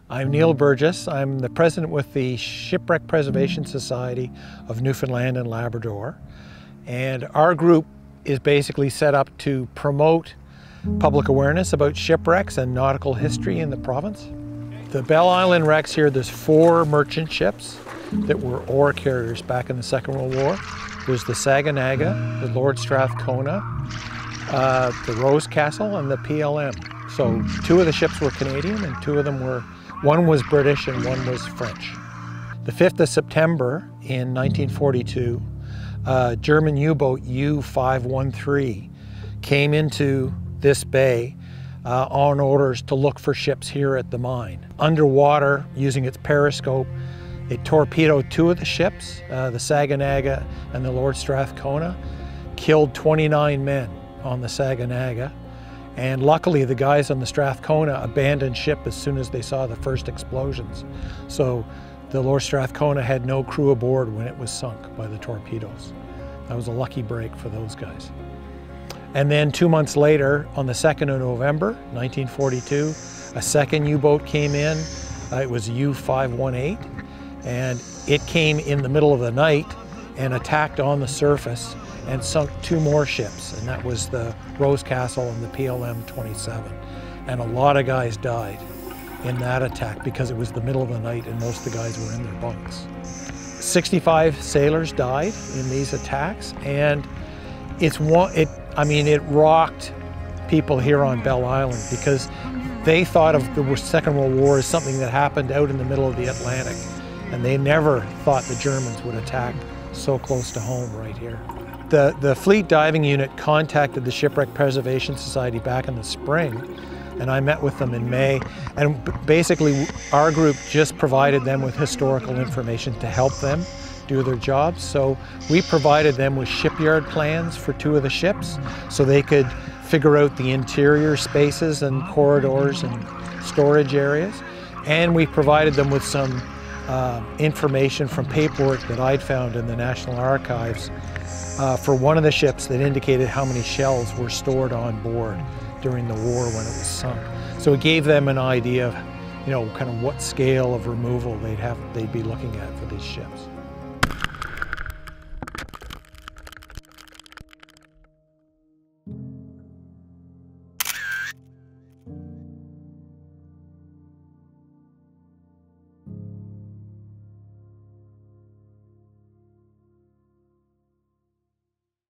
I'm Neil Burgess. I'm the president with the Shipwreck Preservation Society of Newfoundland and Labrador. And our group is basically set up to promote public awareness about shipwrecks and nautical history in the province. The Bell Island wrecks here, there's 4 merchant ships that were ore carriers back in the Second World War. There's the Saganaga, the Lord Strathcona, the Rosecastle, and the PLM. So 2 of the ships were Canadian and 2 of them were, one was British and one was French. The 5th of September in 1942, German U-boat U-513 came into this bay on orders to look for ships here at the mine. Underwater, using its periscope, it torpedoed 2 of the ships, the Saganaga and the Lord Strathcona, killed 29 men on the Saganaga. And luckily, the guys on the Strathcona abandoned ship as soon as they saw the first explosions. So the Lord Strathcona had no crew aboard when it was sunk by the torpedoes. That was a lucky break for those guys. And then 2 months later, on the 2nd of November, 1942, a second U-boat came in. It was U-518, and it came in the middle of the night and attacked on the surface and sunk 2 more ships, and that was the Rosecastle and the PLM-27. And a lot of guys died in that attack because it was the middle of the night and most of the guys were in their bunks. 65 sailors died in these attacks, and it rocked people here on Bell Island because they thought of the Second World War as something that happened out in the middle of the Atlantic, and they never thought the Germans would attack so close to home right here. The Fleet Diving Unit contacted the Shipwreck Preservation Society back in the spring, and I met with them in May, and basically our group just provided them with historical information to help them do their jobs. So we provided them with shipyard plans for 2 of the ships so they could figure out the interior spaces and corridors and storage areas, and we provided them with some information from paperwork that I'd found in the National Archives for one of the ships that indicated how many shells were stored on board during the war when it was sunk. So it gave them an idea of, kind of what scale of removal they'd be looking at for these ships.